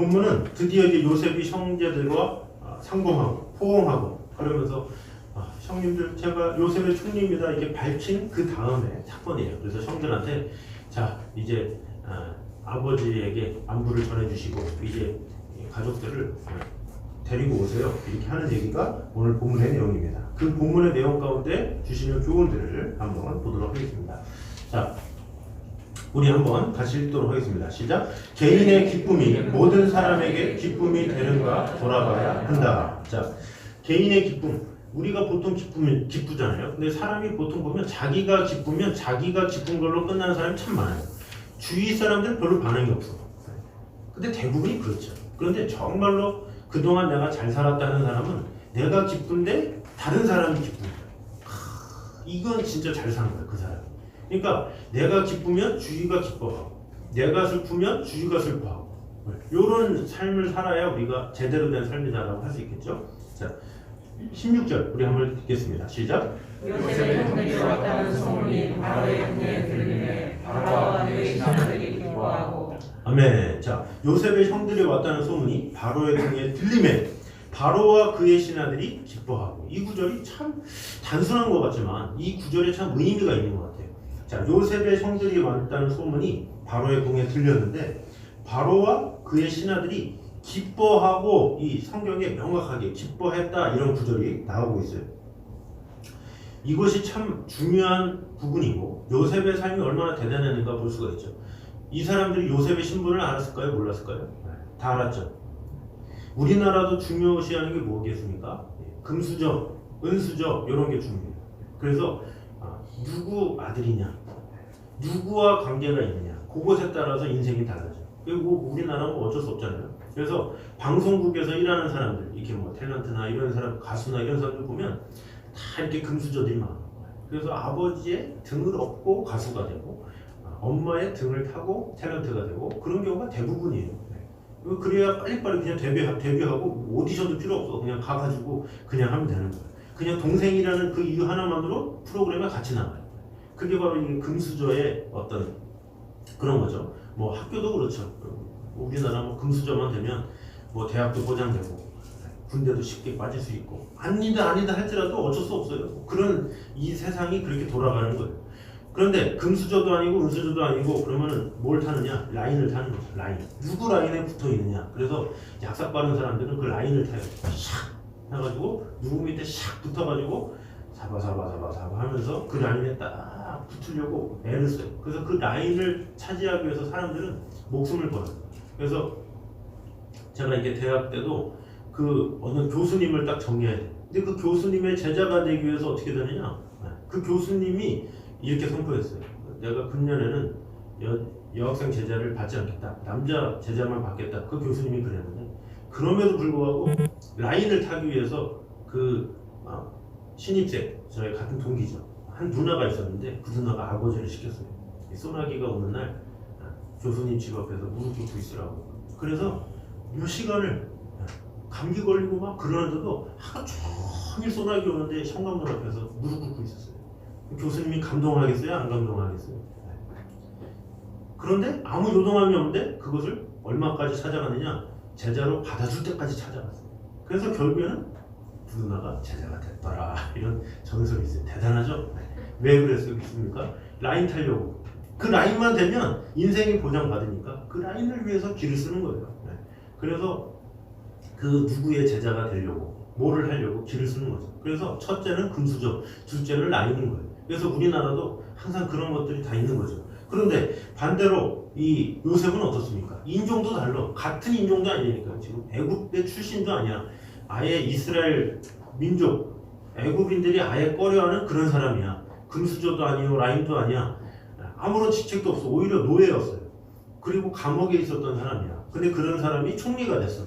본문은 드디어 이제 요셉이 형제들과 상봉하고 포옹하고 그러면서 형님들 제가 요셉의 총리입니다 이렇게 밝힌 그 다음에 사건이에요. 그래서 형들한테 자 이제 아버지에게 안부를 전해주시고 이제 가족들을 데리고 오세요 이렇게 하는 얘기가 오늘 본문의 내용입니다. 그 본문의 내용 가운데 주시는 교훈들을 한번 보도록 하겠습니다. 자, 우리 한번 다시 읽도록 하겠습니다. 시작. 개인의 기쁨이 모든 사람에게 기쁨이 되는가 돌아봐야 한다. 자, 개인의 기쁨. 우리가 보통 기쁘면 기쁘잖아요. 근데 사람이 보통 보면 자기가 기쁘면 자기가 기쁜 걸로 끝나는 사람이 참 많아요. 주위 사람들은 별로 반응이 없어. 근데 대부분이 그렇죠. 그런데 정말로 그동안 내가 잘 살았다는 사람은 내가 기쁜데 다른 사람이 기쁜 거야. 이건 진짜 잘 사는 거야, 그 사람이. 그러니까 내가 기쁘면 주위가 기뻐하고 내가 슬프면 주위가 슬퍼하고 이런 삶을 살아야 우리가 제대로 된 삶이다라고 할 수 있겠죠. 자, 16절 우리 한번 읽겠습니다. 시작. 요셉의 형들이 왔다는 소문이 바로의 궁에 들리매 바로와 그의 신하들이 기뻐하고. 아멘. 자, 요셉의 형들이 왔다는 소문이 바로의 궁에 들리매 바로와 그의 신하들이 기뻐하고. 이 구절이 참 단순한 것 같지만 이 구절에 참 의미가 있는 것 같아요. 자, 요셉의 형들이 왔다는 소문이 바로의 궁에 들렸는데 바로와 그의 신하들이 기뻐하고 이 성경에 명확하게 기뻐했다 이런 구절이 나오고 있어요. 이것이 참 중요한 부분이고 요셉의 삶이 얼마나 대단했는가 볼 수가 있죠. 이 사람들이 요셉의 신분을 알았을까요? 몰랐을까요? 다 알았죠. 우리나라도 중요시하는 게 뭐겠습니까? 금수저, 은수저 이런 게 중요해요. 그래서 누구 아들이냐, 누구와 관계가 있느냐 그것에 따라서 인생이 달라져요. 그리고 우리나라는 어쩔 수 없잖아요. 그래서 방송국에서 일하는 사람들, 이렇게 뭐 탤런트나 이런 사람, 가수나 이런 사람들 보면 다 이렇게 금수저들이 많아요. 그래서 아버지의 등을 업고 가수가 되고 엄마의 등을 타고 탤런트가 되고 그런 경우가 대부분이에요. 그래야 빨리빨리 그냥 데뷔하고 오디션도 필요 없어. 그냥 가가지고 그냥 하면 되는 거예요. 그냥 동생이라는 그 이유 하나만으로 프로그램에 같이 나가요. 그게 바로 이 금수저의 어떤 그런 거죠. 뭐 학교도 그렇죠. 우리나라 뭐 금수저만 되면 뭐 대학도 보장되고 군대도 쉽게 빠질 수 있고 아니다 할지라도 어쩔 수 없어요. 그런 이 세상이 그렇게 돌아가는 거예요. 그런데 금수저도 아니고 은수저도 아니고 그러면은 뭘 타느냐? 라인을 타는 거죠. 라인. 누구 라인에 붙어 있느냐? 그래서 약삭 빠른 사람들은 그 라인을 타요. 샥 해가지고 누구 밑에 샥 붙어가지고 잡아 하면서 그 라인에 딱 붙으려고 애를 써요. 그래서 그 라인을 차지하기 위해서 사람들은 목숨을 걸어요. 그래서 제가 이게 대학 때도 그 어느 교수님을 딱 정리해야 돼요. 근데 그 교수님의 제자가 되기 위해서 어떻게 되느냐? 그 교수님이 이렇게 선포했어요. 내가 금년에는 여학생 제자를 받지 않겠다. 남자 제자만 받겠다. 그 교수님이 그랬는데 그럼에도 불구하고 라인을 타기 위해서 그 신입생, 저희 같은 동기죠. 한 누나가 있었는데 그 누나가 아버지를 시켰어요. 소나기가 오는 날 교수님 집 앞에서 무릎 꿇고 있으라고. 그래서 몇 시간을 감기 걸리고 막 그러는데도 하루 종일 소나기 오는데 현관문 앞에서 무릎 꿇고 있었어요. 교수님이 감동하겠어요? 안 감동하겠어요? 그런데 아무 요동함이 없는데 그것을 얼마까지 찾아가느냐? 제자로 받아줄 때까지 찾아갔어요. 그래서 결국에는 그 누나가 제자가 됐더라. 이런 전설이 있어요. 대단하죠? 왜 그랬습니까? 라인 타려고. 그 라인만 되면 인생이 보장받으니까 그 라인을 위해서 길을 쓰는 거예요. 그래서 그 누구의 제자가 되려고 뭐를 하려고 길을 쓰는 거죠. 그래서 첫째는 금수저, 둘째는 라인인 거예요. 그래서 우리나라도 항상 그런 것들이 다 있는 거죠. 그런데 반대로 이 요셉은 어떻습니까? 인종도 달라. 같은 인종도 아니니까. 지금 애굽의 출신도 아니야. 아예 이스라엘 민족, 애굽인들이 아예 꺼려하는 그런 사람이야. 금수저도 아니고 라인도 아니야. 아무런 직책도 없어. 오히려 노예였어요. 그리고 감옥에 있었던 사람이야. 근데 그런 사람이 총리가 됐어.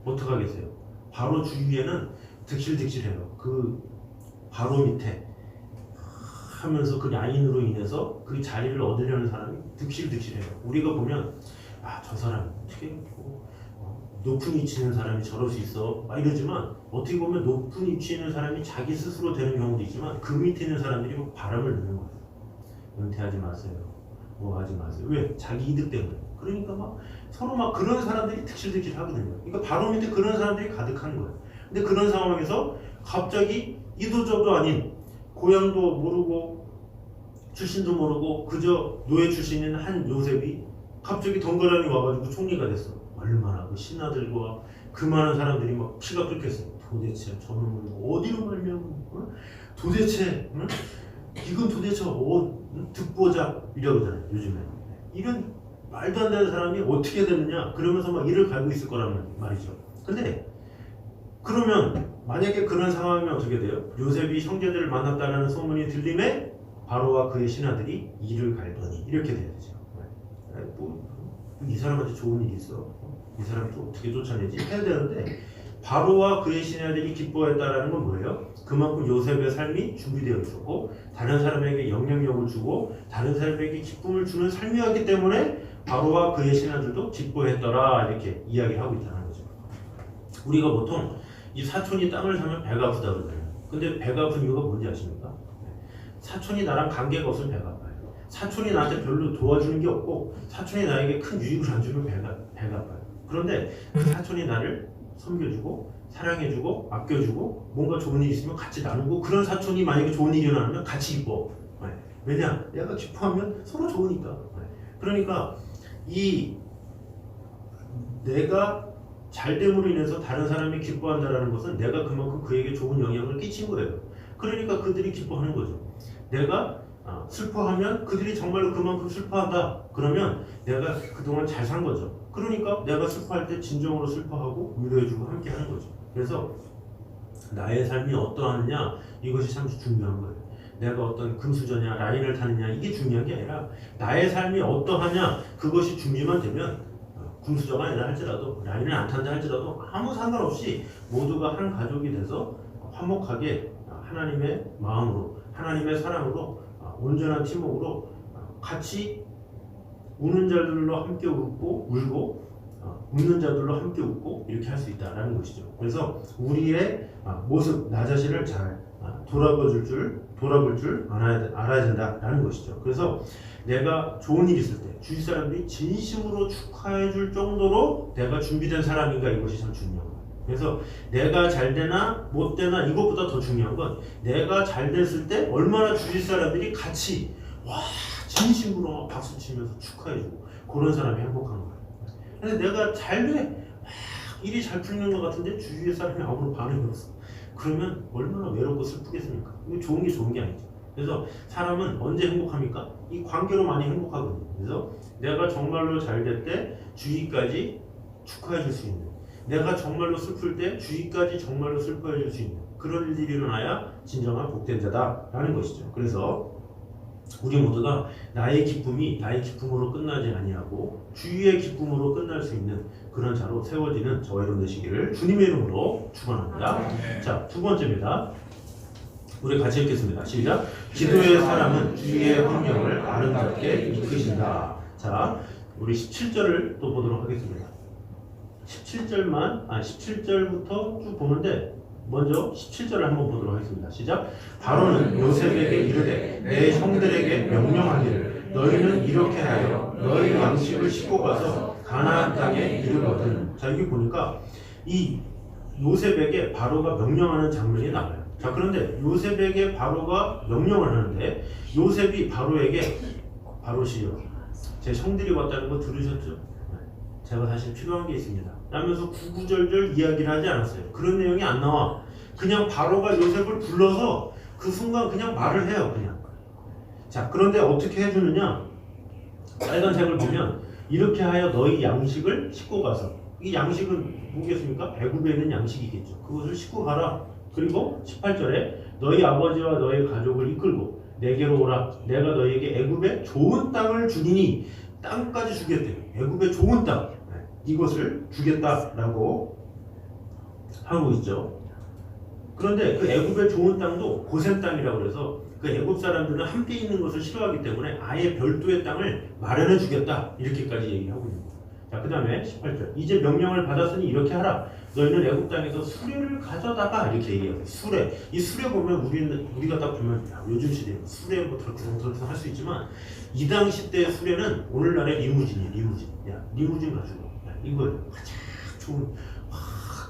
어떡하겠어요? 바로 주위에는 득실득실해요. 그 바로 밑에 하면서 그 라인으로 인해서 그 자리를 얻으려는 사람이 득실득실해요. 우리가 보면 저 사람 어떻게 높은 위치에 있는 사람이 저럴 수 있어 막 이러지만 어떻게 보면 높은 위치에 있는 사람이 자기 스스로 되는 경우도 있지만 그 밑에 있는 사람들이 바람을 넣는 거예요. 은퇴하지 마세요. 뭐 하지 마세요. 왜? 자기 이득 때문에. 그러니까 막 서로 막 그런 사람들이 득실득실 하거든요. 그러니까 바로 밑에 그런 사람들이 가득한 거예요. 근데 그런 상황에서 갑자기 이도저도 아닌 고향도 모르고 출신도 모르고 그저 노예 출신인 한 요셉이 갑자기 덩그러니 와가지고 총리가 됐어. 얼마나 그 신하들과 그 많은 사람들이 막 피가 끓겠어. 도대체 저놈을 어디로 말려고? 어? 도대체 응? 이건 도대체 득보자 이러거든요. 요즘에 이런 말도 안 되는 사람이 어떻게 됐느냐 그러면서 막 이를 갈고 있을 거란 말이죠. 근데 그러면 만약에 그런 상황이면 어떻게 돼요? 요셉이 형제들을 만났다는 소문이 들림에 바로와 그의 신하들이 이를 갈더니 이렇게 돼야 되죠. 이 사람한테 좋은 일이 있어. 이 사람 또 어떻게 쫓아내지? 해야 되는데 바로와 그의 신하들이 기뻐했다라는 건 뭐예요? 그만큼 요셉의 삶이 준비되어 있었고 다른 사람에게 영향력을 주고 다른 사람에게 기쁨을 주는 삶이었기 때문에 바로와 그의 신하들도 기뻐했더라 이렇게 이야기를 하고 있다는 거죠. 우리가 보통 이 사촌이 땅을 사면 배가 아프다 그러잖아요. 근데 배가 아픈 이유가 뭔지 아십니까? 사촌이 나랑 관계가 없으면 배가 아파요. 사촌이 나한테 별로 도와주는 게 없고 사촌이 나에게 큰 유익을 안 주면 배가 아파요. 그런데 그 사촌이 나를 섬겨주고 사랑해주고 아껴주고 뭔가 좋은 일이 있으면 같이 나누고 그런 사촌이 만약에 좋은 일이 일어나면 같이 기뻐. 왜냐? 내가 기뻐하면 서로 좋으니까. 그러니까 이 내가 잘됨으로 인해서 다른 사람이 기뻐한다는 것은 내가 그만큼 그에게 좋은 영향을 끼친 거예요. 그러니까 그들이 기뻐하는 거죠. 내가 슬퍼하면 그들이 정말로 그만큼 슬퍼한다. 그러면 내가 그동안 잘 산 거죠. 그러니까 내가 슬퍼할 때 진정으로 슬퍼하고 위로해주고 함께 하는 거죠. 그래서 나의 삶이 어떠하느냐 이것이 참 중요한 거예요. 내가 어떤 금수저냐 라인을 타느냐 이게 중요한 게 아니라 나의 삶이 어떠하냐 그것이 준비만 되면 금수저가 아니라 할지라도 라인을 안 탄다 할지라도 아무 상관없이 모두가 한 가족이 돼서 화목하게 하나님의 마음으로 하나님의 사랑으로 온전한 팀워크로 같이 우는 자들로 함께 울고 웃는 자들로 함께 웃고 이렇게 할 수 있다라는 것이죠. 그래서 우리의 모습 나 자신을 잘 돌아볼 줄 알아야 된다라는 것이죠. 그래서 내가 좋은 일이 있을 때 주위 사람들이 진심으로 축하해 줄 정도로 내가 준비된 사람인가 이것이 참 중요한 거예요. 그래서 내가 잘 되나 못 되나 이것보다 더 중요한 건 내가 잘 됐을 때 얼마나 주위 사람들이 같이 와 진심으로 박수 치면서 축하해주고 그런 사람이 행복한 거예요. 근데 내가 잘 돼 일이 잘 풀리는 것 같은데 주위의 사람이 아무런 반응이 없어. 그러면 얼마나 외롭고 슬프겠습니까? 이거 좋은 게 좋은 게 아니죠. 그래서 사람은 언제 행복합니까? 이 관계로 많이 행복하거든요. 그래서 내가 정말로 잘 될 때 주위까지 축하해 줄 수 있는 내가 정말로 슬플 때 주위까지 정말로 슬퍼해 줄 수 있는 그런 일이 일어나야 진정한 복된 자다라는 것이죠. 그래서 우리 모두가 나의 기쁨이 나의 기쁨으로 끝나지 아니하고 주위의 기쁨으로 끝날 수 있는 그런 자로 세워지는 저와 여러분 되시기를 주님의 이름으로 축원합니다. 자, 두 번째입니다. 우리 같이 읽겠습니다. 시작. 기도의 사람은 주위의 환경을 아름답게 이끄신다. 자, 우리 17절을 또 보도록 하겠습니다. 17절부터 쭉 보는데 먼저 17절을 한번 보도록 하겠습니다. 시작. 바로는 요셉에게 이르되 내 형들에게 명령하기를 너희는 이렇게 하여 너희 양식을 싣고 가서 가나안 땅에 이르거든. 자, 여기 보니까 이 요셉에게 바로가 명령하는 장면이 나와요. 자, 그런데 요셉에게 바로가 명령을 하는데 요셉이 바로에게 바로시여 제 형들이 왔다는 거 들으셨죠? 제가 사실 필요한 게 있습니다 라면서 구구절절 이야기를 하지 않았어요. 그런 내용이 안 나와. 그냥 바로가 요셉을 불러서 그 순간 그냥 말을 해요. 그냥. 자, 그런데 어떻게 해주느냐? 빨간색을 보면 이렇게 하여 너희 양식을 싣고 가서 이 양식은 뭐겠습니까? 애굽에 있는 양식이겠죠. 그것을 싣고 가라. 그리고 18절에 너희 아버지와 너희 가족을 이끌고 내게로 오라. 내가 너희에게 애굽의 좋은 땅을 주리니 땅까지 주겠대요. 애굽의 좋은 땅. 이것을 주겠다라고 하고 있죠. 그런데 그 애굽의 좋은 땅도 고센 땅이라고 그래서 그 애굽 사람들은 함께 있는 것을 싫어하기 때문에 아예 별도의 땅을 마련해 주겠다 이렇게까지 얘기하고 있는 거예요. 자, 그 다음에 18절 이제 명령을 받았으니 이렇게 하라. 너희는 애굽 땅에서 수레를 가져다가 이렇게 얘기해요. 수레. 이 수레 보면 우리가 딱 보면 야, 요즘 시대에 수레 뭐 덜컹덜컹 할 수 있지만 이 당시 때 수레는 오늘날의 리무진이에요. 리무진. 야, 리무진 가지고 야, 이거 가장 좋은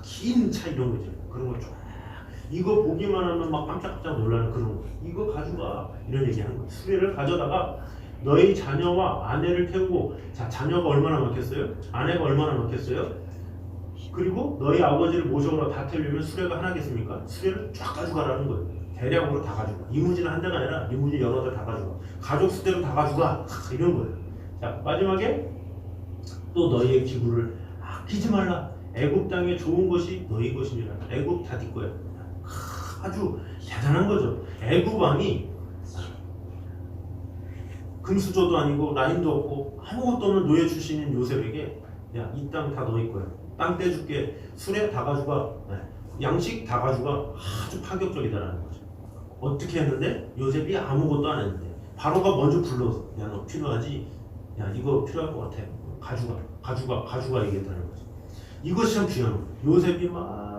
긴 차 이런 거 있잖아요. 그런 거 쫙. 이거 보기만 하면 막 깜짝깜짝 놀라는 그런 거. 이거 가져가 이런 얘기하는 거예요. 수레를 가져다가 너희 자녀와 아내를 태우고 자 자녀가 얼마나 많겠어요? 아내가 얼마나 많겠어요? 그리고 너희 아버지를 모셔오라 다 태우려면 수레가 하나겠습니까? 수레를 쫙 가져가라는 거예요. 대량으로 다 가져가. 리무진 한 대가 아니라 리무진 여러 대 다 가져가. 가족 수대로 다 가져가. 이런 거예요. 자 마지막에 또 너희의 기구를 아끼지 말라. 애굽 땅에 좋은 것이 너희 것이니라. 애굽 다 네 거야. 아주 대단한 거죠. 애굽 왕이 금수저도 아니고 라인도 없고 아무것도 없는 노예 출신인 요셉에게 야 이 땅 다 너희 거야. 땅 떼줄게. 수레 다 가져가. 양식 다 가져가. 아주 파격적이다라는 거죠. 어떻게 했는데 요셉이 아무것도 안 했는데 바로가 먼저 불러서 야 너 필요하지? 야 이거 필요할 것 같아. 가져가 얘기했다는 거죠. 이것이 참 중요한 거예요. 요셉이 막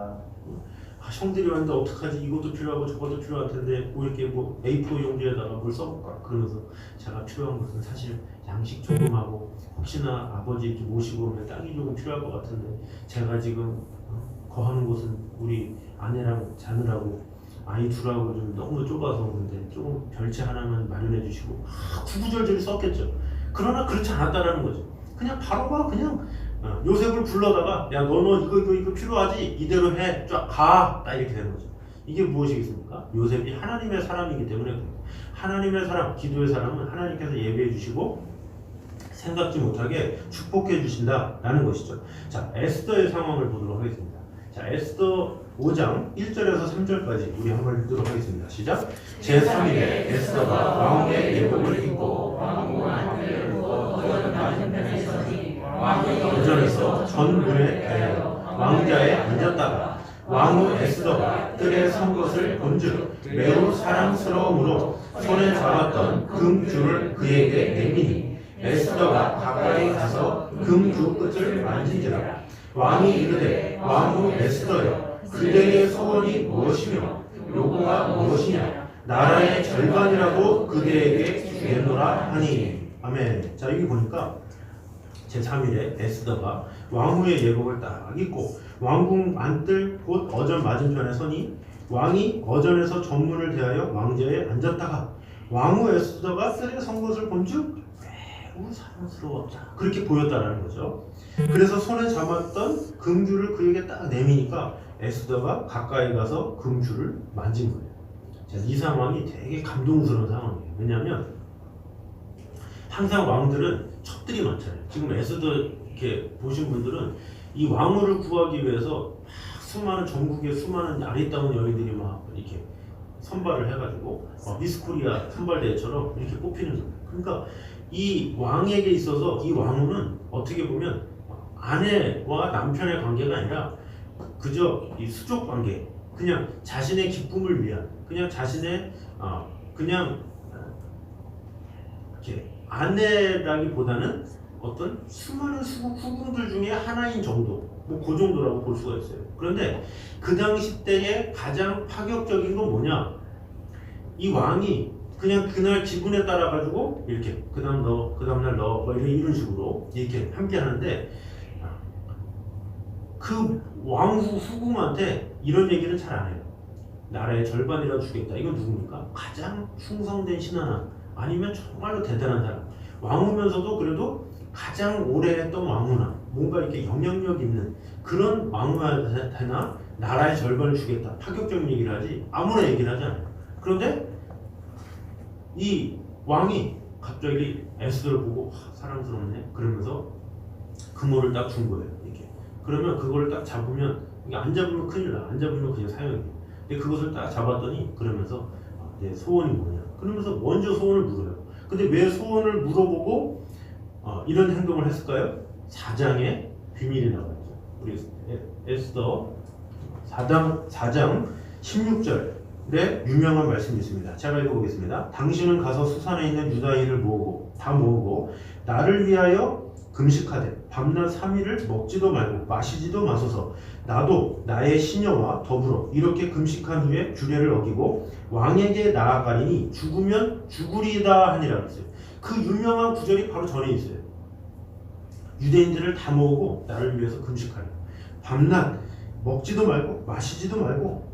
형들이 왔는데 어떡하지? 이것도 필요하고 저것도 필요할 텐데 뭐 이렇게 뭐 A4 용지에다가 뭘 써볼까? 그러면서 제가 필요한 것은 사실 양식 조금 하고 혹시나 아버지 이렇게 모시고 오면 땅이 조금 필요할 것 같은데 제가 지금 거하는 곳은 우리 아내랑 자느라고 아이 둘하고 좀 너무 좁아서 그런데 조금 별채 하나만 마련해 주시고 구구절절히 썼겠죠. 그러나 그렇지 않았다라는 거죠. 그냥 바로가 그냥 요셉을 불러다가 야 너 이거 필요하지? 이대로 해. 쫙 가. 딱 이렇게 되는 거죠. 이게 무엇이겠습니까? 요셉이 하나님의 사람이기 때문에 그래요. 하나님의 사람, 기도의 사람은 하나님께서 예배해 주시고 생각지 못하게 축복해 주신다라는 것이죠. 자, 에스더의 상황을 보도록 하겠습니다. 자, 에스더 5장 1절에서 3절까지 우리 한번 읽도록 하겠습니다. 시작. 제3일에 에스더가 왕의 예복을 입고 왕궁 안뜰을 두고 어전 맞은편에 서니 왕이 오전에서 전문에 대하여 왕자에 앉았다가 왕후 에스더가 뜰에 선 것을 본즉 매우 사랑스러움으로 손에 잡았던 금줄을 그에게 내미니 에스더가 가까이 가서 금줄 끝을 만진지라. 왕이 이르되 왕후 에스더여 그대의 소원이 무엇이며 요구가 무엇이냐 나라의 절반이라도 그대에게 주겠노라 하니. 아멘. 자 여기 보니까 제3일에 에스더가 왕후의 예복을 딱 입고 왕궁 안뜰 곧 어전 맞은편에 서니 왕이 어전에서 전문을 대하여 왕자에 앉았다가 왕후 에스더가 뜰에 선 것을 본즉 매우 사랑스러웠다. 그렇게 보였다라는 거죠. 그래서 손에 잡았던 금줄을 그에게 딱 내미니까 에스더가 가까이 가서 금줄을 만진 거예요. 자, 이 상황이 되게 감동스러운 상황이에요. 왜냐하면 항상 왕들은 첩들이 많잖아요. 지금 에스더 이렇게 보신 분들은 이 왕후를 구하기 위해서 막 수많은 전국의 수많은 아리따운 여인들이 막 이렇게 선발을 해가지고 미스코리아 선발대회처럼 이렇게 뽑히는 거예요. 그러니까 이 왕에게 있어서 이 왕후는 어떻게 보면 아내와 남편의 관계가 아니라 그저 이 수족 관계, 그냥 자신의 기쁨을 위한, 그냥 자신의 그냥 이렇게 아내라기보다는 어떤 수많은 후궁들 중에 하나인 정도, 뭐 그 정도라고 볼 수가 있어요. 그런데 그 당시 때의 가장 파격적인 건 뭐냐? 이 왕이 그냥 그날 기분에 따라 가지고 이렇게 그 다음날 너 뭐 이런 식으로 이렇게 함께 하는데 그 왕후 후궁한테 이런 얘기는 잘 안 해요. 나라의 절반이라도 주겠다. 이건 누굽니까? 가장 충성된 신하나 아니면 정말로 대단한 사람. 왕후면서도 그래도 가장 오래 했던 왕후나 뭔가 이렇게 영향력 있는 그런 왕후한테나 나라의 절반을 주겠다. 파격적인 얘기를 하지 아무나 얘기를 하지 않아요. 그런데 이 왕이 갑자기 에스더를 보고 사랑스럽네 그러면서 금호를 딱 준 거예요. 이렇게. 그러면 그걸 딱 잡으면 이게 안 잡으면 큰일 나. 안 잡으면 그냥 사형이에요. 근데 그것을 딱 잡았더니 그러면서 내 소원이 뭐냐. 그러면서 먼저 소원을 물어요. 근데 왜 소원을 물어보고 이런 행동을 했을까요? 4장에 비밀이 나와있죠. 우리 에스더 4장 16절에 유명한 말씀이 있습니다. 제가 읽어보겠습니다. 당신은 가서 수산에 있는 유다인을 다 모으고 나를 위하여 금식하되 밤낮 3일을 먹지도 말고 마시지도 마소서. 나도 나의 시녀와 더불어 이렇게 금식한 후에 규례를 어기고 왕에게 나아가리니 죽으면 죽으리이다 하니라 그랬어요. 그 유명한 구절이 바로 전에 있어요. 유대인들을 다 모으고 나를 위해서 금식하라. 밤낮 먹지도 말고 마시지도 말고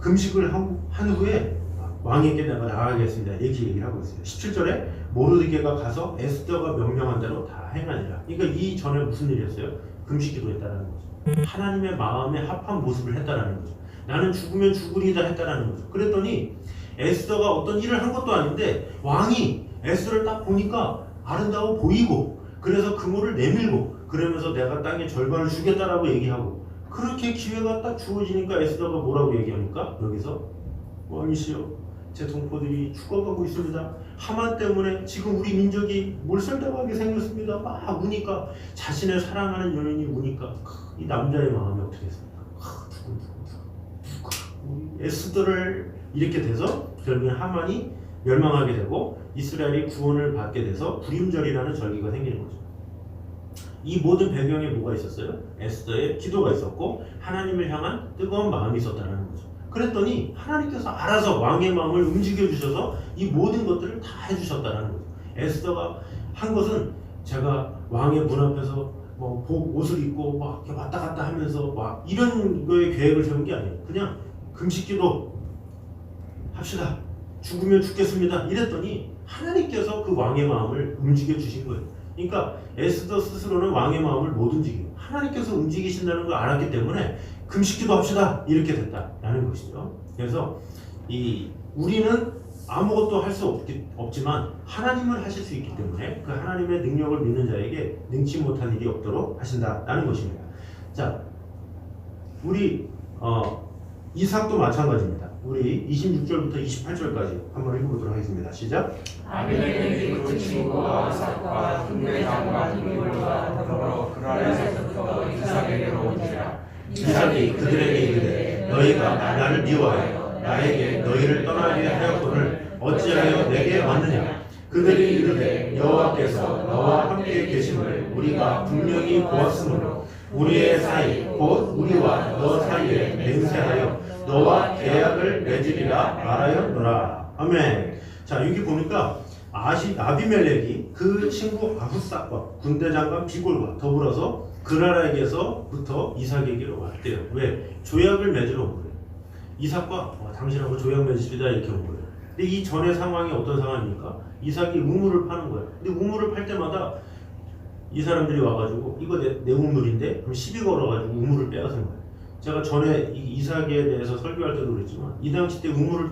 금식을 한 후에 왕에게 내가 나아가겠습니다. 이렇게 얘기를 하고 있어요. 17절에 모르드게가 가서 에스더가 명령한 대로 다 행하니라. 그러니까 이 전에 무슨 일이었어요? 금식기도 했다라는 거죠. 하나님의 마음에 합한 모습을 했다라는 거죠. 나는 죽으면 죽으리다 했다라는 거죠. 그랬더니 에스더가 어떤 일을 한 것도 아닌데 왕이 에스더를 딱 보니까 아름다워 보이고 그래서 그물을 내밀고 그러면서 내가 땅의 절반을 주겠다라고 얘기하고 그렇게 기회가 딱 주어지니까 에스더가 뭐라고 얘기합니까? 여기서 왕이시여 제 동포들이 죽어가고 있습니다. 하만 때문에 지금 우리 민족이 몰살당하게 생겼습니다. 막 우니까 자신을 사랑하는 여인이 우니까 이 남자의 마음이 어떻게 했습니까? 누가 우리 에스더를 이렇게 돼서 결국에 하만이 멸망하게 되고 이스라엘이 구원을 받게 돼서 불임절이라는 절기가 생기는 거죠. 이 모든 배경에 뭐가 있었어요? 에스더의 기도가 있었고 하나님을 향한 뜨거운 마음이 있었다는 거죠. 그랬더니 하나님께서 알아서 왕의 마음을 움직여 주셔서 이 모든 것들을 다 해주셨다는 거죠. 에스더가 한 것은 제가 왕의 문 앞에서 뭐 옷을 입고 막 이렇게 왔다 갔다 하면서 막 이런 거에 계획을 세운 게 아니에요. 그냥 금식기도 합시다. 죽으면 죽겠습니다. 이랬더니 하나님께서 그 왕의 마음을 움직여 주신 거예요. 그러니까 에스더 스스로는 왕의 마음을 못 움직여요. 하나님께서 움직이신다는 걸 알았기 때문에 금식기도 합시다 이렇게 됐다라는 것이죠. 그래서 우리는 아무것도 할 수 없지만 하나님을 하실 수 있기 때문에 그 하나님의 능력을 믿는 자에게 능치 못한 일이 없도록 하신다라는 것입니다. 자, 우리 이삭도 마찬가지입니다. 우리 26절부터 28절까지 한번 읽어보도록 하겠습니다. 시작. 아비멜렉이 그 친구와 이삭과 군대장과 기물과 더불어 그랄에서부터 이삭에게로 온지라. 이삭이 그들에게 이르되 너희가 나를 미워하여 나에게 너희를 떠나게 하였거늘 어찌하여 내게 왔느냐. 그들이 이르되 여호와께서 너와 함께 계심을 우리가 분명히 보았으므로 우리의 사이 곧 우리와 너 사이에 맹세하여 너와 계약을 맺으리라 말하였노라. 아멘. 자, 여기 보니까 아비멜렉이 그 친구 아후삭과 군대장관 비골과 더불어서 그랄에게서부터 이삭에게로 왔대요. 왜? 조약을 맺으러 온 거예요. 이삭과 당신하고 조약 맺으시다 이렇게 온 거예요. 근데 이 전의 상황이 어떤 상황입니까? 이삭이 우물을 파는 거예요. 근데 우물을 팔 때마다 이 사람들이 와가지고 이거 내 우물인데 그럼 시비 걸어가지고 우물을 빼앗은 거예요. 제가 전에 이삭에 대해서 설교할 때도 그랬지만 이 당시 때 우물을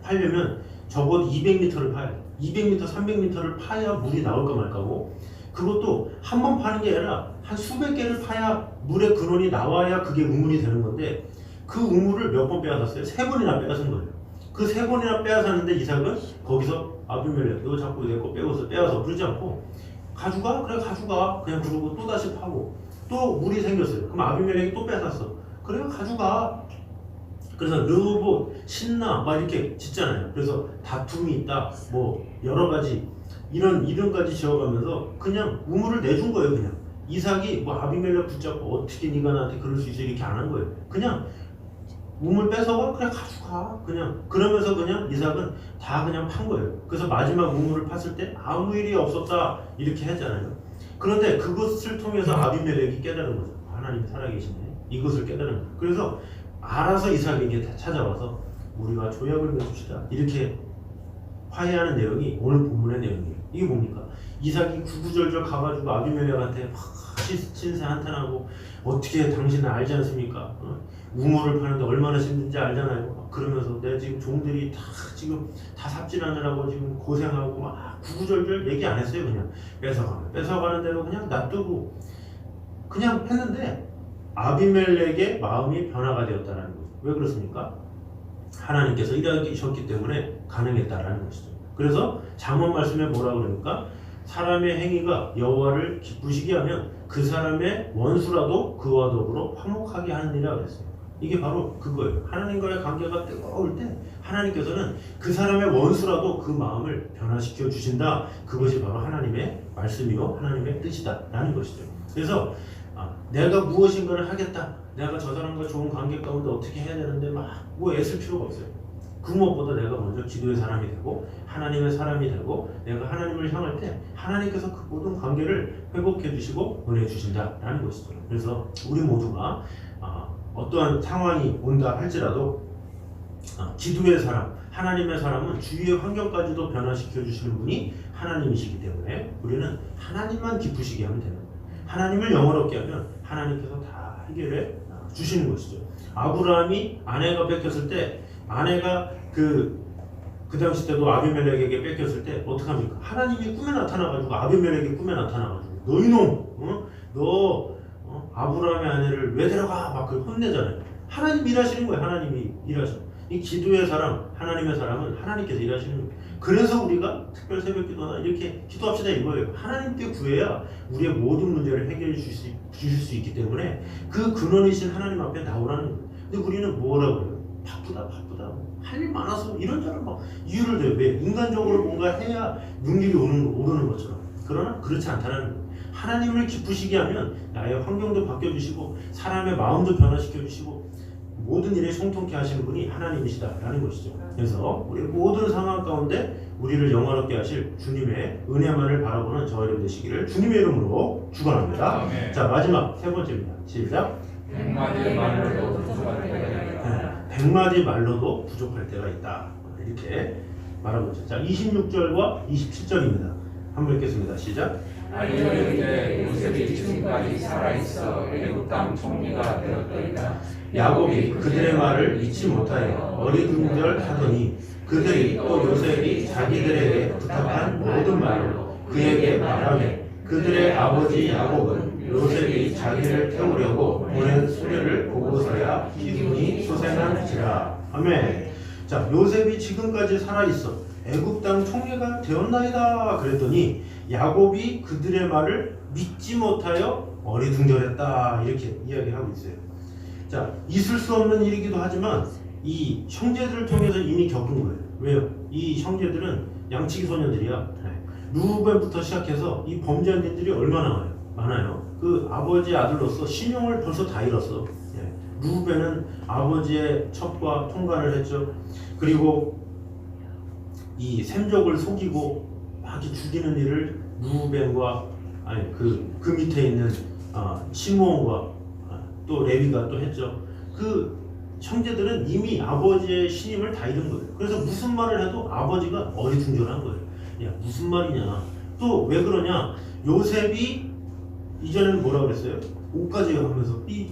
팔려면 적어도 200m를 파야 돼. 200m, 300m를 파야 물이 나올까 말까고. 그것도 한 번 파는 게 아니라 한 수백 개를 파야 물의 근원이 나와야 그게 우물이 되는 건데 그 우물을 몇 번 빼앗았어요? 3번이나 빼앗은 거예요. 그 3번이나 빼앗았는데 이삭은 거기서 아비멜렉 너 자꾸 내 거 빼앗어 그러지 않고 가져가? 그래 가져가. 그냥 그러고 또 다시 파고 또 물이 생겼어요. 그럼 아비멜렉이 또 뺏었어. 그래 가져가. 그래서 르호봇, 신나 막 이렇게 짓잖아요. 그래서 다툼이 있다. 뭐 여러 가지 이런 이름까지 지어가면서 그냥 우물을 내준 거예요. 그냥 이삭이 뭐 아비멜렉 붙잡고 어떻게 네가 나한테 그럴 수 있어 이렇게 안 한 거예요. 그냥 우물 뺏어가? 그래 가져가. 그냥 그러면서 그냥 이삭은 다 그냥 판 거예요. 그래서 마지막 우물을 팠을 때 아무 일이 없었다 이렇게 했잖아요. 그런데 그것을 통해서 아비멜렉이 깨달은 거죠. 하나님이 살아계시네. 이것을 깨달은 거예요. 그래서 알아서 이삭에게 찾아와서 우리가 조약을 맺읍시다. 이렇게 화해하는 내용이 오늘 본문의 내용이에요. 이게 뭡니까? 이삭이 구구절절 가가지고 아비멜렉한테 막 신세 한탄하고 어떻게 당신은 알지 않습니까? 우물을 파는데 얼마나 힘든지 알잖아요. 그러면서 내 지금 종들이 지금 다 삽질하느라고 지금 고생하고 막 구구절절 얘기 안 했어요. 그냥 뺏어가는 대로 그냥 놔두고 그냥 했는데 아비멜렉의 마음이 변화가 되었다는 거죠. 왜 그렇습니까? 하나님께서 일하셨기 때문에 가능했다라는 것이죠. 그래서 잠언 말씀에 뭐라 그러니까 사람의 행위가 여호와를 기쁘시게 하면 그 사람의 원수라도 그와 더불어 화목하게 하느니라 그랬어요. 이게 바로 그거예요. 하나님과의 관계가 뜨거울 때 하나님께서는 그 사람의 원수라도 그 마음을 변화시켜 주신다. 그것이 바로 하나님의 말씀이요 하나님의 뜻이다 라는 것이죠. 그래서 내가 무엇인가를 하겠다. 내가 저 사람과 좋은 관계 가운데 어떻게 해야 되는데 막 뭐 애쓸 필요가 없어요. 그 무엇보다 내가 먼저 기도의 사람이 되고 하나님의 사람이 되고 내가 하나님을 향할 때 하나님께서 그 모든 관계를 회복해 주시고 보내주신다라는 것이죠. 그래서 우리 모두가 어떠한 상황이 온다 할지라도 기도의 사람, 하나님의 사람은 주위의 환경까지도 변화시켜 주시는 분이 하나님이시기 때문에 우리는 하나님만 기쁘시게 하면 되는 거예요. 하나님을 영원롭게 하면 하나님께서 다 해결해 주시는 것이죠. 아브라함이 아내가 뺏겼을 때 아내가 그 당시 때도 아비멜렉에게 뺏겼을 때 어떡합니까? 하나님이 꿈에 나타나가지고 아비멜렉의 꿈에 나타나가지고 너 이놈, 너 아브라함의 아내를 왜 데려가? 막 그걸 혼내잖아요. 하나님이 일하시는 거예요. 하나님이 일하시는. 이 기도의 사람, 하나님의 사람은 하나님께서 일하시는 거예요. 그래서 우리가 특별 새벽 기도나 이렇게 기도합시다 이거예요. 하나님께 구해야 우리의 모든 문제를 해결해 주실 수 있기 때문에 그 근원이신 하나님 앞에 나오라는 거예요. 근데 우리는 뭐라고 해요? 바쁘다. 할 일 많아서 이런저런 막 이유를 대요. 왜? 인간적으로 뭔가 해야 능률이 오르는 것처럼. 그러나 그렇지 않다는 거예요. 하나님을 기쁘시게 하면 나의 환경도 바뀌어주시고 사람의 마음도 변화시켜주시고 모든 일에 형통케 하시는 분이 하나님이시다라는 것이죠. 그래서 우리 모든 상황 가운데 우리를 영화롭게 하실 주님의 은혜만을 바라보는 저와 여러분 되시기를 주님의 이름으로 축원합니다. 아멘. 자, 마지막 세 번째입니다. 시작. 100마디 말로도 부족할 때가 있다. 100마디 말로도 부족할 때가 있다. 이렇게 말하고 있죠. 자, 26절과 27절입니다. 한번 읽겠습니다. 시작. 알려주되 요셉이 지금까지 살아있어 애굽 땅 총리가 되었더이다. 야곱이 그들의 말을 잊지 못하여 어리둥절하더니 그들이 또 요셉이 자기들에게 부탁한 모든 말로 그에게 말하매 그들의 아버지 야곱은 요셉이 자기를 태우려고 보낸 수레를 보고서야 기분이 소생한지라. 아멘. 자, 요셉이 지금까지 살아있어 애굽 땅 총리가 되었나이다 그랬더니 야곱이 그들의 말을 믿지 못하여 어리둥절했다 이렇게 이야기하고 있어요. 자, 있을 수 없는 일이기도 하지만 이 형제들을 통해서 이미 겪은 거예요. 왜요? 이 형제들은 양치기 소년들이야. 루벤부터 시작해서 이 범죄자들이 얼마나 많아요. 그 아버지의 아들로서 신용을 벌써 다 잃었어. 루벤은 아버지의 첩과 통관을 했죠. 그리고 이 셈족을 속이고 막 죽이는 일을 루벤과 그 밑에 있는 시므온과 또 레위가 또 했죠. 그 형제들은 이미 아버지의 신임을 다 잃은 거예요. 그래서 무슨 말을 해도 아버지가 어리둥절한 거예요. 야, 무슨 말이냐? 또 왜 그러냐? 요셉이 이전에는 뭐라 그랬어요? 옷까지 하면서 이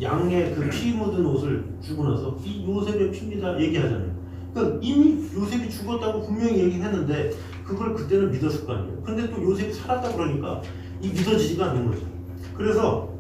양의 그 피 묻은 옷을 주고 나서 이 요셉의 피입니다 얘기하잖아요. 그러니까 이미 요셉이 죽었다고 분명히 얘기했는데 그걸 그때는 믿었을 거 아니에요. 근데 또 요셉이 살았다 그러니까 이 믿어지지가 않는 거죠. 그래서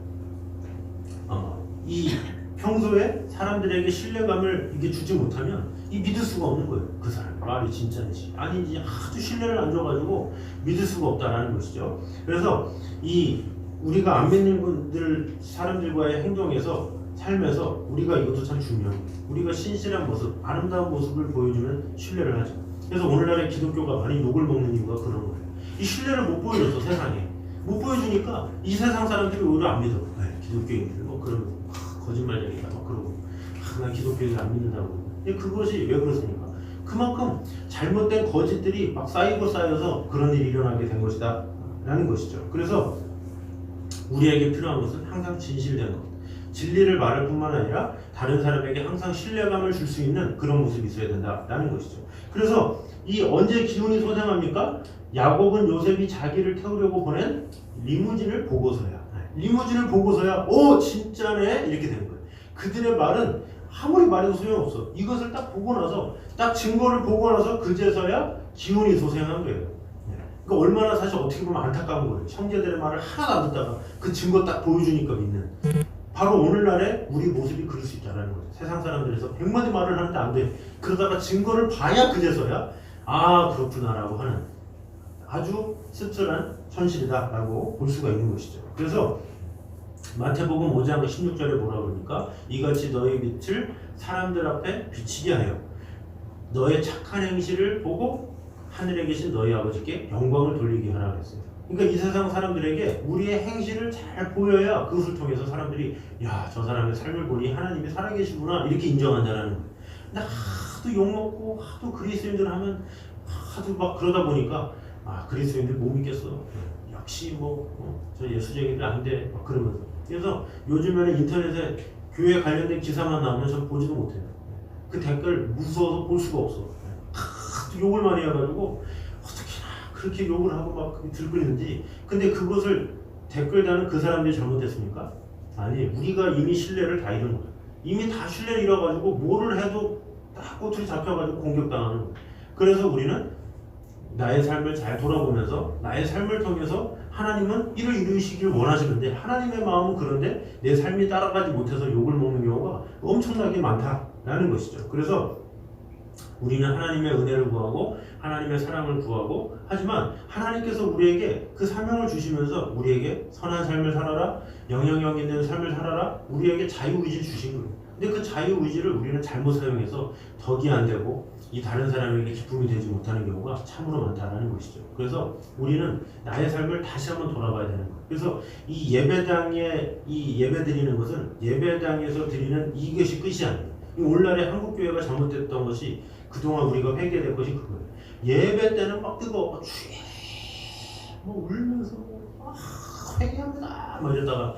이 평소에 사람들에게 신뢰감을 이게 주지 못하면 이 믿을 수가 없는 거예요. 그 사람 말이 진짜인지 아닌지 하도 신뢰를 안 줘가지고 믿을 수가 없다라는 것이죠. 그래서 이 우리가 안 믿는 분들 사람들과의 행동에서 삶에서 우리가 이것도 참 중요해요. 우리가 신실한 모습, 아름다운 모습을 보여주면 신뢰를 하죠. 그래서 오늘날의 기독교가 많이 욕을 먹는 이유가 그런 거예요. 이 신뢰를 못 보여줘서 세상에 못 보여주니까 이 세상 사람들이 오히려 안 믿어. 기독교인들 뭐 그러면 거짓말쟁이다 막 그러고 난 기독교인을 안 믿는다고. 근데 그것이 왜 그렇습니까? 그만큼 잘못된 거짓들이 막 쌓이고 쌓여서 그런 일이 일어나게 된 것이다 라는 것이죠. 그래서 우리에게 필요한 것은 항상 진실된 것, 진리를 말할 뿐만 아니라 다른 사람에게 항상 신뢰감을 줄 수 있는 그런 모습이 있어야 된다라는 것이죠. 그래서 이 언제 기운이 소생합니까? 야곱은 요셉이 자기를 태우려고 보낸 리무진을 보고서야 오 진짜네 이렇게 되는 거예요. 그들의 말은 아무리 말해도 소용없어. 이것을 딱 보고 나서 딱 증거를 보고 나서 그제서야 기운이 소생한 거예요. 그러니까 얼마나 사실 어떻게 보면 안타까운 거예요. 형제들의 말을 하나도 안 듣다가 그 증거 딱 보여주니까 믿는. 바로 오늘날의 우리 모습이 그럴 수 있다는 거죠. 세상 사람들에서 100마디 말을 하는데 안 돼. 그러다가 증거를 봐야 그제서야 아 그렇구나라고 하는 아주 씁쓸한 현실이다라고 볼 수가 있는 것이죠. 그래서 마태복음 5장 16절에 뭐라 그러니까 이같이 너의 빛을 사람들 앞에 비치게 하여 너의 착한 행실을 보고 하늘에 계신 너희 아버지께 영광을 돌리게 하라 그랬어요. 그러니까 이 세상 사람들에게 우리의 행실을 잘 보여야 그것을 통해서 사람들이 야, 저 사람의 삶을 보니 하나님이 살아계시구나 이렇게 인정한다는 거예요. 근데 하도 욕먹고 하도 그리스도인들 하면 하도 막 그러다 보니까 아, 그리스도인들 못 믿겠어. 역시 저 예수쟁이들 안 돼. 막 그러면서. 그래서 요즘에는 인터넷에 교회 관련된 기사만 나오면 전 보지도 못해요. 그 댓글 무서워서 볼 수가 없어. 하도 욕을 많이 해가지고 어떻게나 그렇게 욕을 하고 막 들끓이는지. 근데 그것을 댓글 다는 그 사람들이 잘못했습니까? 아니, 우리가 이미 신뢰를 다 잃은 거야. 이미 다 신뢰를 잃어가지고 뭐를 해도 딱 꼬투리 잡혀가지고 공격당하는 거야. 그래서 우리는 나의 삶을 잘 돌아보면서 나의 삶을 통해서 하나님은 이를 이루시길 원하시는데 하나님의 마음은 그런데 내 삶이 따라가지 못해서 욕을 먹는 경우가 엄청나게 많다라는 것이죠. 그래서 우리는 하나님의 은혜를 구하고 하나님의 사랑을 구하고 하지만 하나님께서 우리에게 그 사명을 주시면서 우리에게 선한 삶을 살아라, 영향력 있는 삶을 살아라, 우리에게 자유의지를 주신 거예요. 근데 그 자유의지를 우리는 잘못 사용해서 덕이 안 되고 이 다른 사람에게 기쁨이 되지 못하는 경우가 참으로 많다는 것이죠. 그래서 우리는 나의 삶을 다시 한번 돌아봐야 되는 거예요. 그래서 이 예배당에 이 예배 드리는 것은 예배당에서 드리는 이것이 끝이 아니에요. 오늘날의 한국교회가 잘못됐던 것이 그동안 우리가 회개될 것이 그거예요. 예배 때는 막 뜨거워 주여 뭐 울면서 회개합니다 뭐 이러다가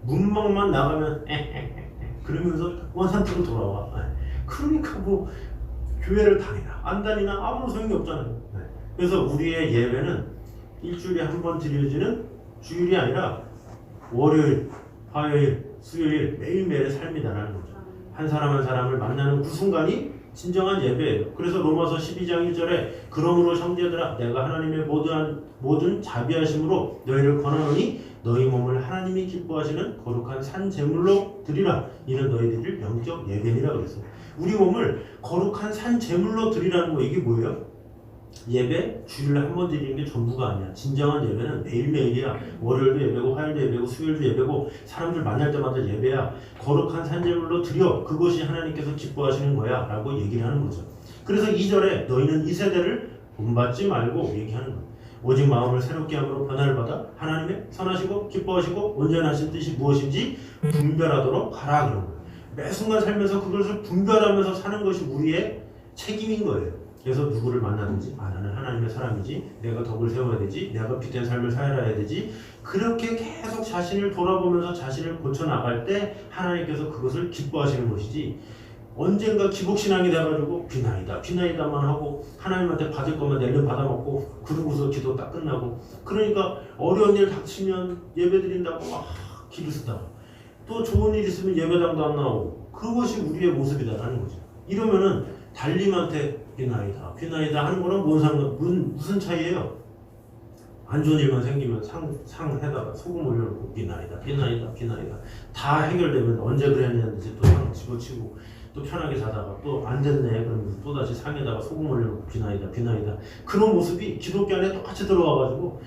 문막만 나가면 그러면서 원상태로 돌아와. 그러니까 뭐 교회를 다니나 안 다니나 아무런 소용이 없잖아요. 그래서 우리의 예배는 일주일에 한 번 드려지는 주일이 아니라 월요일, 화요일, 수요일 매일매일의 삶이다라는 거죠. 한 사람 한 사람을 만나는 그 순간이 진정한 예배예요. 그래서 로마서 12장 1절에 그러므로 형제들아 내가 하나님의 모든 자비하심으로 너희를 권하노니 너희 몸을 하나님이 기뻐하시는 거룩한 산 제물로 드리라. 이는 너희들이 영적 예배니라 그랬어요. 우리 몸을 거룩한 산 제물로 드리라는 거 이게 뭐예요? 예배 주일에 한 번 드리는 게 전부가 아니야. 진정한 예배는 매일매일이야. 월요일도 예배고 화요일도 예배고 수요일도 예배고 사람들 만날 때마다 예배야. 거룩한 산제물로 드려. 그것이 하나님께서 기뻐하시는 거야 라고 얘기를 하는 거죠. 그래서 2절에 너희는 이 세대를 본받지 말고 얘기하는 거야. 오직 마음을 새롭게 함으로 변화를 받아 하나님의 선하시고 기뻐하시고 온전하신 뜻이 무엇인지 분별하도록 하라 그런 거예요. 매 순간 살면서 그것을 분별하면서 사는 것이 우리의 책임인 거예요. 그래서 누구를 만나든지 나는 하나님의 사람이지 내가 덕을 세워야 되지 내가 빛된 삶을 살아야 되지 그렇게 계속 자신을 돌아보면서 자신을 고쳐나갈 때 하나님께서 그것을 기뻐하시는 것이지 언젠가 기복신앙이 돼가지고 비나이다만 하고 하나님한테 받을 것만 내년 받아먹고 그러고서 기도 딱 끝나고 그러니까 어려운 일 닥치면 예배드린다고 막 기도 쓰다가 또 좋은 일 있으면 예배당도 안 나오고 그것이 우리의 모습이다라는 거죠. 이러면은 달님한테 비나이다 하는 거랑 무슨 차이예요? 안 좋은 일만 생기면 상해다가 소금 올려놓고 비나이다 다 해결되면 언제 그랬냐는지 또 상 집어치고 또 편하게 자다가 또 안 됐네 그러면서 또 다시 상에다가 소금 올려놓고 비나이다 그런 모습이 기독교 안에 똑같이 들어와가지고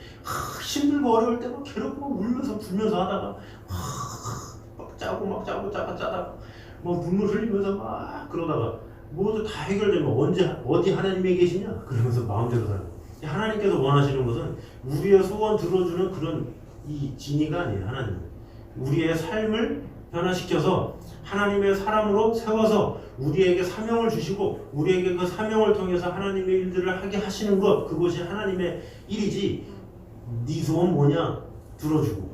힘들고 어려울 때 막 괴롭고 울면서 불면서 하다가 막 짜다가 막 눈물 흘리면서 막 그러다가 모두 다 해결되면 어디 하나님이 계시냐 그러면서 마음대로 살고 하나님께서 원하시는 것은 우리의 소원 들어주는 그런 이 진의가 아니에요. 하나님 우리의 삶을 변화시켜서 하나님의 사람으로 세워서 우리에게 사명을 주시고 우리에게 그 사명을 통해서 하나님의 일들을 하게 하시는 것 그것이 하나님의 일이지 네 소원 뭐냐 들어주고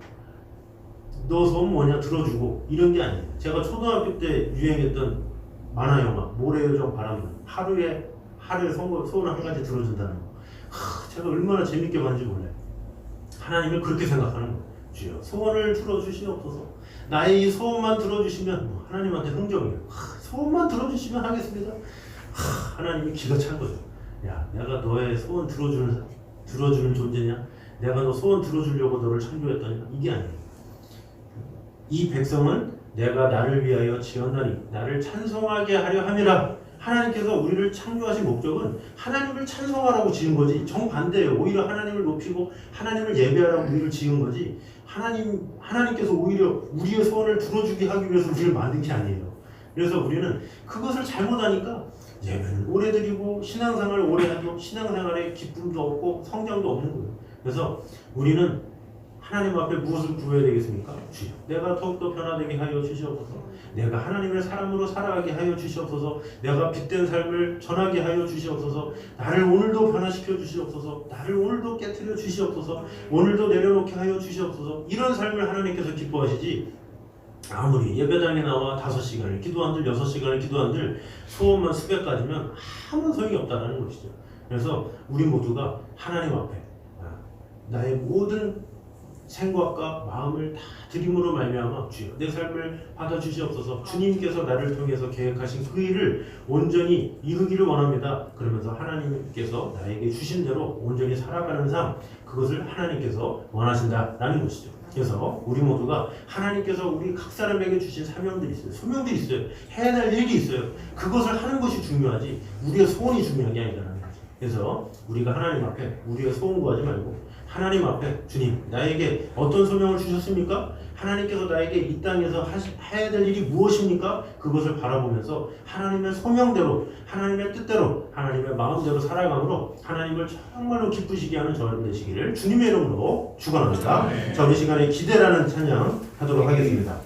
너 소원 뭐냐 들어주고 이런 게 아니에요. 제가 초등학교 때 유행했던 만화 영화 모래요정 바람나 하루에 소원 한 가지 들어준다는 거 제가 얼마나 재밌게 봤는지 몰라요. 하나님을 그렇게 생각하는 거예요. 주여 소원을 들어주시옵소서. 나의 이 소원만 들어주시면 하나님한테 흥정이에요. 소원만 들어주시면 하겠습니다. 하나님이 기가 찬 거죠. 야 내가 너의 소원 들어주는 존재냐? 내가 너 소원 들어주려고 너를 창조했더냐? 이게 아니에요. 이 백성은 내가 나를 위하여 지었나니 나를 찬송하게 하려 함이라. 하나님께서 우리를 창조하신 목적은 하나님을 찬송하라고 지은 거지 정반대예요. 오히려 하나님을 높이고 하나님을 예배하라고 우리를 지은 거지 하나님께서 오히려 우리의 소원을 들어주게 하기 위해서 우리를 만든 게 아니에요. 그래서 우리는 그것을 잘못하니까 예배는 오래 드리고 신앙생활을 오래 해도 신앙생활에 기쁨도 없고 성장도 없는 거예요. 그래서 우리는 하나님 앞에 무엇을 구해야 되겠습니까? 주여, 내가 더욱더 변화되게 하여 주시옵소서. 내가 하나님의 사람으로 살아가게 하여 주시옵소서. 내가 빛된 삶을 전하게 하여 주시옵소서. 나를 오늘도 변화시켜 주시옵소서. 나를 오늘도 깨트려 주시옵소서. 오늘도 내려놓게 하여 주시옵소서. 이런 삶을 하나님께서 기뻐하시지, 아무리 예배당에 나와 5시간을 기도한들 6시간을 기도한들 소원만 수백 가지면 아무 소용이 없다는 것이죠. 그래서 우리 모두가 하나님 앞에 나의 모든 생각과 마음을 다 드림으로 말미암아 주여, 내 삶을 받아주시옵소서. 주님께서 나를 통해서 계획하신 그 일을 온전히 이루기를 원합니다. 그러면서 하나님께서 나에게 주신 대로 온전히 살아가는 삶, 그것을 하나님께서 원하신다라는 것이죠. 그래서 우리 모두가 하나님께서 우리 각 사람에게 주신 사명들이 있어요. 소명들이 있어요. 해야 될 일이 있어요. 그것을 하는 것이 중요하지 우리의 소원이 중요한 게 아니라는 거죠. 그래서 우리가 하나님 앞에 우리의 소원 구하지 말고 하나님 앞에 주님, 나에게 어떤 소명을 주셨습니까? 하나님께서 나에게 이 땅에서 해야 될 일이 무엇입니까? 그것을 바라보면서 하나님의 소명대로, 하나님의 뜻대로, 하나님의 마음대로 살아감으로 하나님을 정말로 기쁘시게 하는 저는 되시기를 주님의 이름으로 축원합니다. 자, 우리 시간에 기대라는 찬양 하도록 하겠습니다.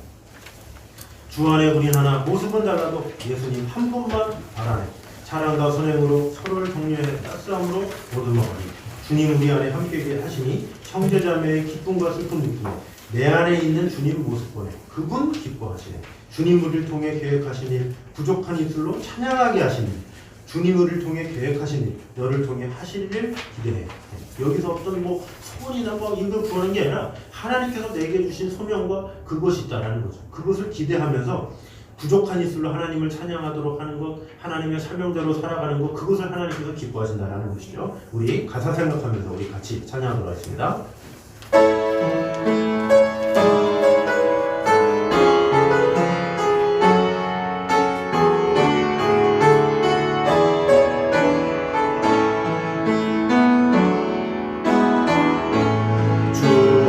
주 안에 우린 하나, 모습은 달라도 예수님 한 분만 알아내. 사랑과 선행으로 서로를 격려해 따스함으로 모든 먹으리. 주님 우리 안에 함께 하시니 형제자매의 기쁨과 슬픔 느끼며 내 안에 있는 주님 모습 보내 그분 기뻐하시네. 주님 우리를 통해 계획하신 일, 부족한 입술로 찬양하게 하시니 주님 우리를 통해 계획하신 일, 너를 통해 하실 일 기대해. 여기서 어떤 소원이나 이걸 구하는 게 아니라 하나님께서 내게 주신 소명과 그것이 있다라는 거죠. 그것을 기대하면서 부족한 입술로 하나님을 찬양하도록 하는 것, 하나님의 사명대로 살아가는 것, 그것을 하나님께서 기뻐하신다라는 것이죠. 우리 가사 생각하면서 우리 같이 찬양하도록 하겠습니다. 주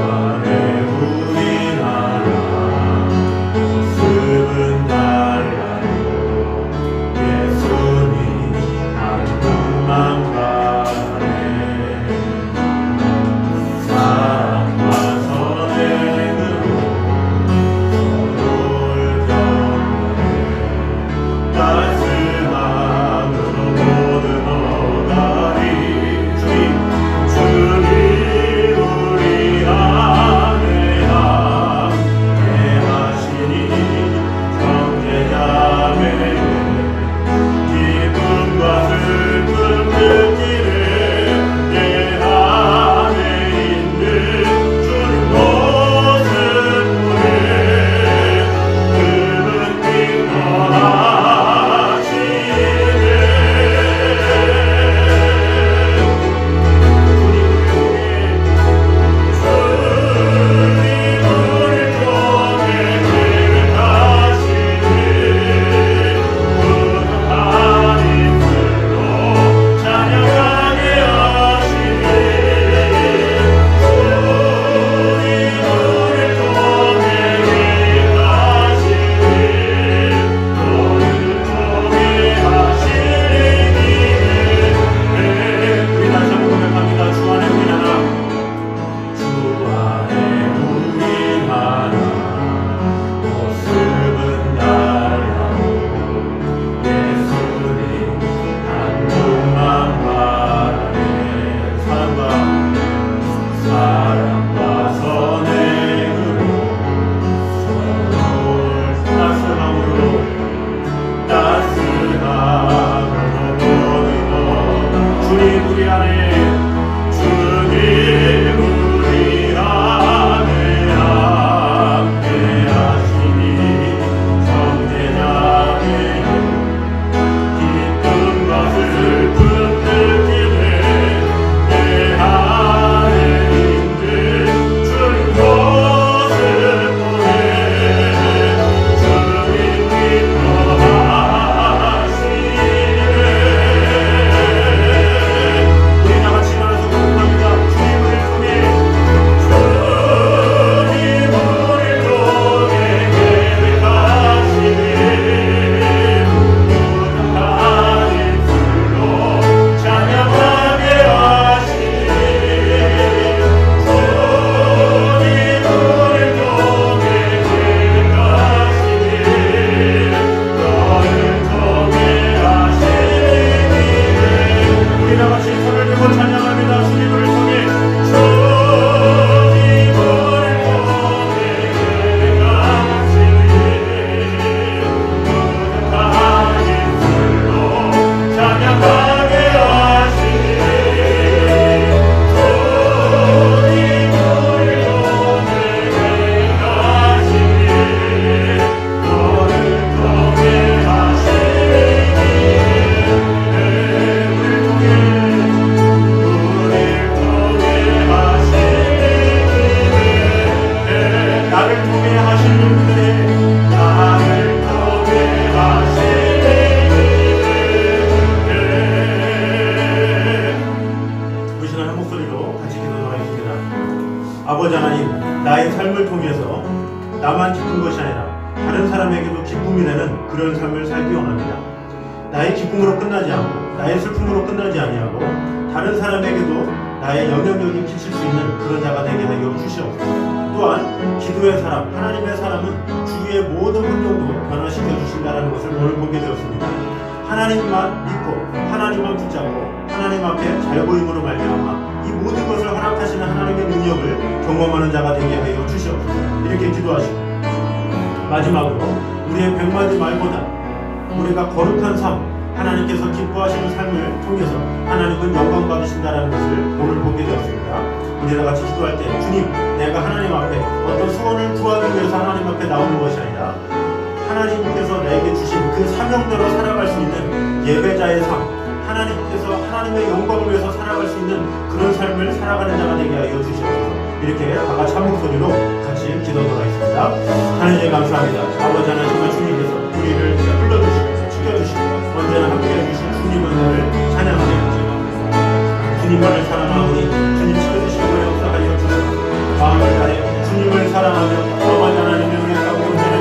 아버지 하나님, 나의 삶을 통해서 나만 기쁜 것이 아니라 다른 사람에게도 기쁨이 되는 그런 삶을 살기 원합니다. 나의 기쁨으로 끝나지 않고 나의 슬픔으로 끝나지 아니하고 다른 사람에게도 나의 영향력이 끼칠 수 있는 그런 자가 되게 하여 주시옵소서. 또한 기도의 사람, 하나님의 사람은 주위의 모든 환경도 변화시켜 주신다는 것을 오늘 보게 되었습니다. 하나님만 믿고 하나님만 붙잡고 하나님 앞에 잘 보임으로 말미암아 이 모든 것을 허락하시는 하나님의 능력을 경험하는 자가 되게 하여 주시옵소서. 이렇게 기도하시고 마지막으로 우리의 100마디 말보다 우리가 거룩한 삶, 하나님께서 기뻐하시는 삶을 통해서 하나님은 영광 받으신다는 것을 오늘 보게 되었습니다. 우리 다 같이 기도할 때 주님, 내가 하나님 앞에 어떤 소원을 구하기 위해서 하나님 앞에 나오는 것이 아니라 하나님께서 내게 주신 그 사명대로 살아갈 수 있는 예배자의 삶, 하나님께서 하나님의 영광을 위해서 살아갈 수 있는 그런 삶을 살아가는 자가 되게 하여 주시옵소서. 이렇게 다 같이 한 목소리로 같이 기도하도록 하겠습니다. 하나님 감사합니다. 아버지 하나님, 정말 주님께서 우리를 불러주시고 지켜주시고 언제나 함께해 주신 주님의 은혜를 찬양합니다. 주님만을 사랑하오니 주님 지켜주시고 역사하여 주시옵소서. 마음을 다해 주님을 사랑하며 아버지 하나님의 은혜가 온전히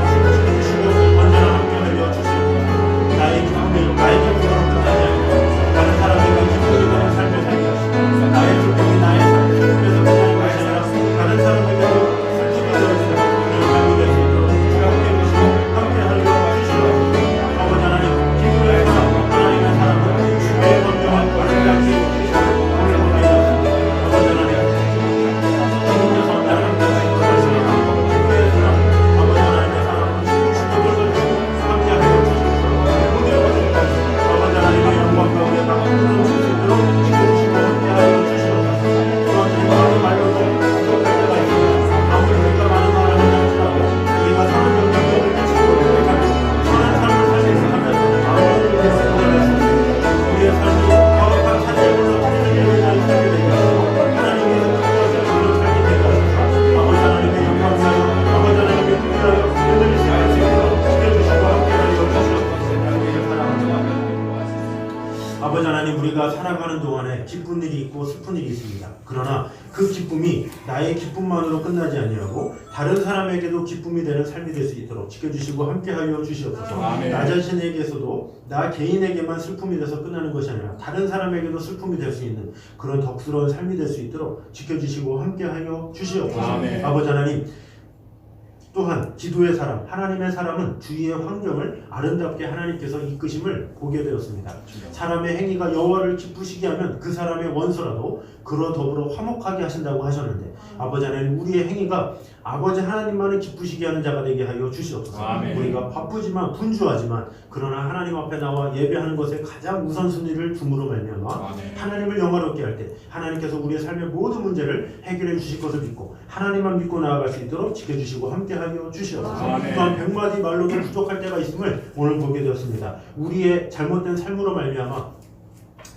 지켜주시고 언제나 함께하여 주시옵소서. 나의 기쁨이 나의 기쁨으로 끝나지 않고 다른 사람에게 기쁨이 되는 삶을 살게 하시고 나의 기쁨이 나의 삶을 통해서 끝나는 것이 아니라 다른 사람에게도 슬픔이 되어지는 그런 삶이 될 수 있도록 함께해 주시고 함께하여 주시옵소서. 아버지 하나님, 기도의 사람, 하나님의 사람은 주의 권명한 아름답게 해주시고 오늘 되었습니다. 아버지 하나님, 주님께서 나를 함께하시고 가르치시고 기도의 사람, 아버지 하나님의 사람은 주님을 함께하여 주시옵소서. 모든 것을 아버지 하나님의 영광 가운데 다 풀어놓으실 수 있도록 지켜주시고 함께하여 주시옵소서. 또한 우리가 말로도 부족할 때가 있습니다. 아무리 우리가 많은 말을 한다고 우리가 사는 영향력을 끼치고 선한 삶을 살지 못하면 아무리 우리의 우리의 삶이 거룩한 사제물로 드리는 예배자의 삶이 되게 하시고 하나님께서 기뻐하시는 그런 삶이 되게 하소서. 아버지 하나님의 영광 위하여 아버지 하나님의 위하여 흔들릴 수 있도록 지켜주시고 함께하여 주시옵소서. 아버지 하나님, 우리가 살아가는 동안에 기쁜 일이 있고 슬픈 일이 있습니다. 그러나 그 기쁨이 나의 기쁨만으로 끝나지 아니하고 다른 사람에게도 기쁨이 되는 삶이 될 수 있도록 지켜주시고 함께하여 주시옵소서. 나 자신에게서도 나 개인에게만 슬픔이 돼서 끝나는 것이 아니라 다른 사람에게도 슬픔이 될 수 있는 그런 덕스러운 삶이 될 수 있도록 지켜주시고 함께하여 주시옵소서. 아버지 하나님, 또한 기도의 사람, 하나님의 사람은 주위의 환경을 아름답게 하나님께서 이끄심을 보게 되었습니다. 사람의 행위가 여호와를 기쁘시게 하면 그 사람의 원수라도 그로 더불어 화목하게 하신다고 하셨는데 아버지 하나님, 우리의 행위가 아버지 하나님만을 기쁘시게 하는 자가 되게 하여 주시옵소서. 우리가 바쁘지만 분주하지만 그러나 하나님 앞에 나와 예배하는 것에 가장 우선순위를 둠으로 말미암아 하나님을 영화롭게 할 때 하나님께서 우리의 삶의 모든 문제를 해결해 주실 것을 믿고 하나님만 믿고 나아갈 수 있도록 지켜주시고 함께하여 주시옵소서. 또한 100마디 말로도 부족할 때가 있음을 오늘 보게 되었습니다. 우리의 잘못된 삶으로 말미암아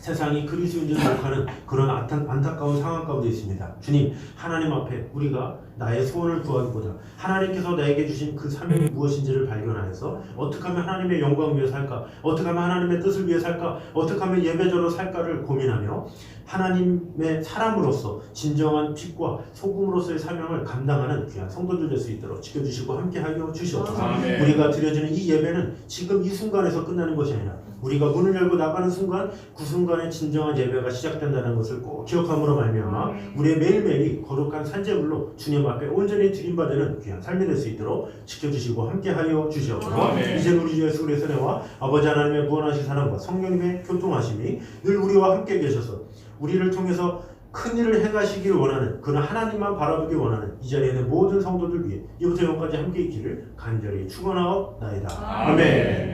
세상이 그리스도인지를 못하는 그런 안타까운 상황 가운데 있습니다. 주님, 하나님 앞에 우리가 나의 소원을 구하기보다 하나님께서 나에게 주신 그 사명이 무엇인지를 발견하여서 어떻게 하면 하나님의 영광 위해 살까, 어떻게 하면 하나님의 뜻을 위해 살까, 어떻게 하면 예배자로 살까를 고민하며 하나님의 사람으로서 진정한 빛과 소금으로서의 사명을 감당하는 귀한 성도들 될 수 있도록 지켜주시고 함께하여 주시옵소서. 우리가 드려지는 이 예배는 지금 이 순간에서 끝나는 것이 아니라 우리가 문을 열고 나가는 순간 그 순간에 진정한 예배가 시작된다는 것을 꼭 기억함으로 말미암아 우리의 매일매일이 거룩한 산제물로 주님 앞에 온전히 드림받는 귀한 삶이 될 수 있도록 지켜주시고 함께하여 주시옵소서. 이제 우리 주 예수 그리스도의 은혜와 아버지 하나님의 무한하신 사랑과 성령님의 교통하심이 늘 우리와 함께 계셔서 우리를 통해서 큰 일을 행하시길 원하는, 그런 하나님만 바라보길 원하는 이 자리에 있는 모든 성도들 위해 이부터 영까지 함께 있기를 간절히 축원하옵나이다. 아멘.